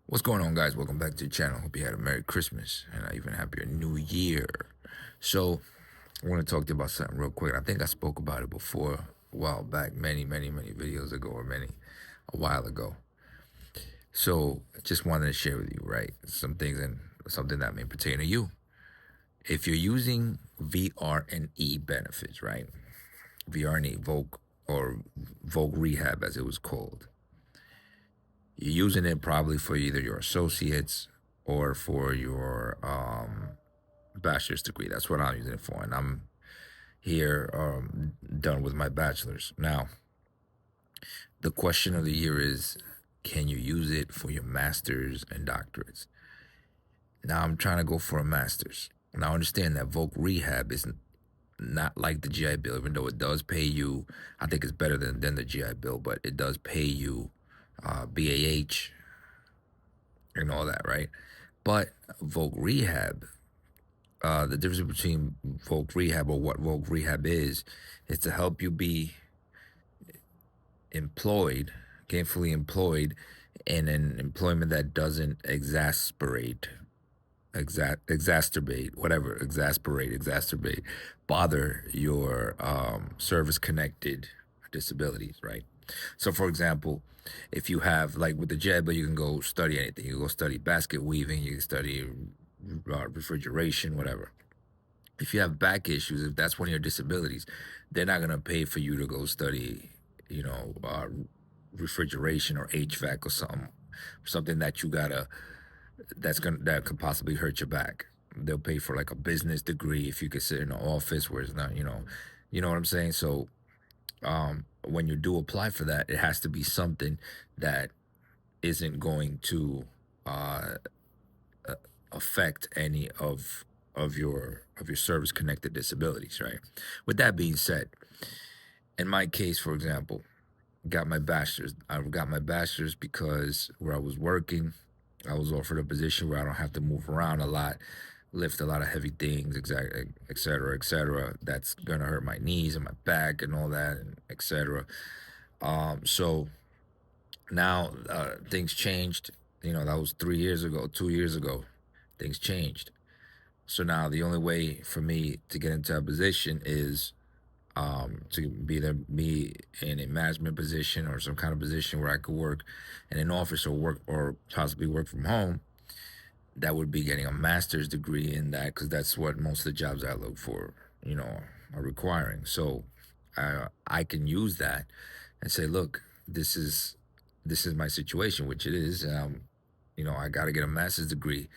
What's going on, guys? Welcome back to the channel. Hope you had a Merry Christmas and an even happier New Year. So, I want to talk to you about something real quick. I think I spoke about it before a while back, many videos ago, or a while ago. So, just wanted to share with you, right, some things and something that may pertain to you. If you're using VR&E benefits, right, VR&E, Voc Rehab, as it was called. You're using it probably for either your associates or for your bachelor's degree. That's what I'm using it for. And I'm here done with my bachelor's. Now, the question of the year is, can you use it for your master's and doctorates? Now, I'm trying to go for a master's. Now, I understand that Voc Rehab is not like the GIbill, even though it does pay you. I think it's better than the GIbill, but it does pay you BAH and all that, right? But Voc Rehab, the difference between Voc Rehab or what Voc Rehab is to help you be employed, gainfully employed, in an employment that doesn't exacerbate, bother your service-connected disabilities, right? So, for example, if you have, like with the JED, you can go study anything. You can go study basket weaving, you can study refrigeration, whatever. If you have back issues, if that's one of your disabilities, they're not gonna pay for you to go study, you know, refrigeration or HVAC or something that you gotta that could possibly hurt your back. They'll pay for like a business degree if you could sit in an office where it's not, you know what I'm saying. So when you do apply for that, it has to be something that isn't going to uh, affect any of your service connected disabilities, right? With that being said, in my case, for example, got my bachelor's. I got my bachelor's because where I was working, I was offered a position where I don't have to move around a lot, lift a lot of heavy things, et cetera, et cetera. That's gonna hurt my knees and my back and all that, and et cetera. So now things changed. You know, that was 3 years ago, 2 years ago. Things changed. So now the only way for me to get into a position is to be either be in a management position or some kind of position where I could work in an office or possibly work from home. That would be getting a master's degree in that, because that's what most of the jobs I look for, are requiring. So I can use that and say, look, this is my situation, which it is. I got to get a master's degree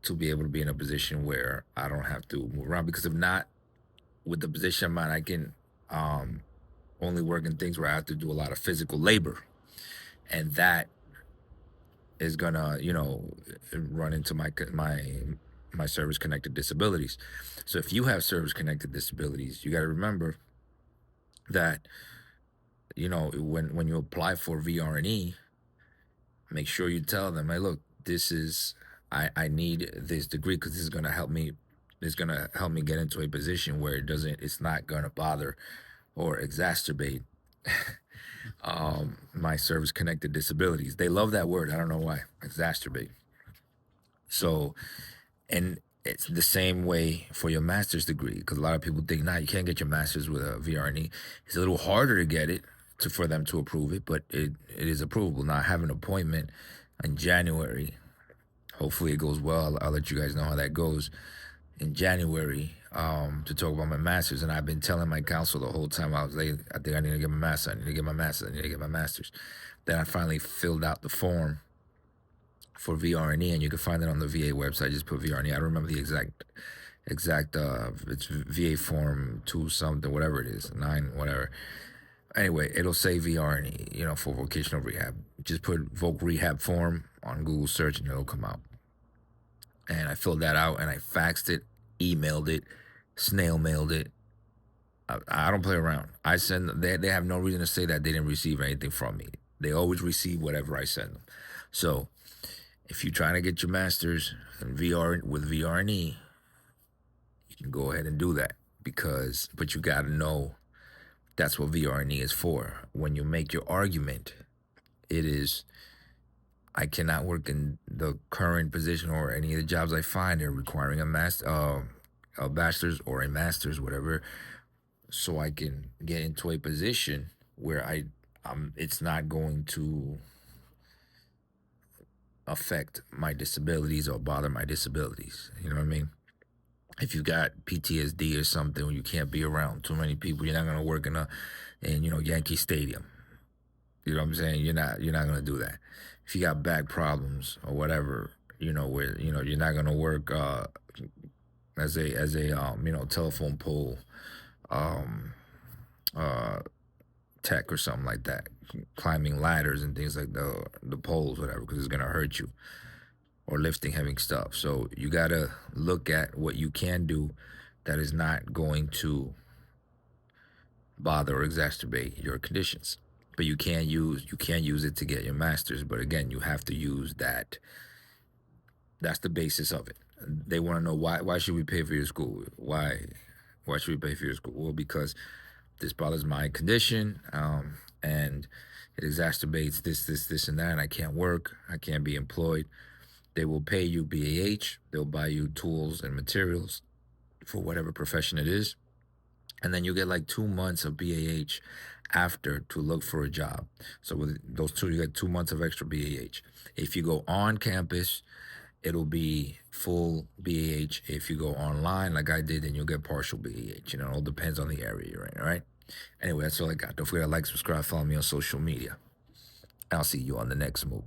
to be able to be in a position where I don't have to move around. Because if not, with the position I'm in, I can um, only work in things where I have to do a lot of physical labor, and that is gonna, run into my service connected disabilities. So if you have service connected disabilities, you got to remember that when you apply for VR&E, make sure you tell them, hey, look, this is I need this degree because this is gonna help me. It's gonna help me get into a position where it's not gonna bother or exacerbate my service connected disabilities. They love that word. I don't know why. Exacerbate. So, and it's the same way for your master's degree, because a lot of people think, nah, you can't get your master's with a VR&E. It's a little harder to get it for them to approve it, but it is approvable. Now I have an appointment in January. Hopefully it goes well. I'll let you guys know how that goes in January, to talk about my master's. And I've been telling my counsel the whole time, I was like, I think I need to get my master's. I need to get my master's. I need to get my master's. Then I finally filled out the form for VR&E, and you can find it on the VA website. Just put VR&E. I don't remember the exact it's VA form 2 something, whatever it is, 9 whatever. Anyway, it'll say VR&E, for vocational rehab. Just put Voc Rehab form on Google search and it'll come out. And I filled that out and I faxed it, emailed it, snail mailed it. I don't play around. I send them. They have no reason to say that they didn't receive anything from me. They always receive whatever I send them. So if you're trying to get your master's in VR with VR&E, you can go ahead and do that, but you got to know that's what VR&E is for. When you make your argument, it is, I cannot work in the current position or any of the jobs I find. They're requiring a bachelor's or a master's, whatever, so I can get into a position where it's not going to affect my disabilities or bother my disabilities. You know what I mean? If you got PTSD or something, where you can't be around too many people, you're not gonna work in Yankee Stadium. You know what I'm saying? You're not gonna do that. If you got back problems or whatever, where you're not gonna work as a telephone pole um uh tech or something like that, climbing ladders and things like the poles, whatever, because it's gonna hurt you, or lifting heavy stuff. So you gotta look at what you can do that is not going to bother or exacerbate your conditions. But you can use it to get your master's. But again, you have to use that. That's the basis of it. They want to know why should we pay for your school? Why should we pay for your school? Well, because this bothers my condition, and it exacerbates this and that, and I can't work, I can't be employed. They will pay you BAH. They'll buy you tools and materials for whatever profession it is. And then you get like 2 months of BAH after to look for a job. So with those two, you get 2 months of extra BAH. If you go on campus, it'll be full BAH. If you go online, like I did, then you'll get partial BAH. It all depends on the area you're in, all right? Anyway, that's all I got. Don't forget to like, subscribe, follow me on social media. I'll see you on the next move.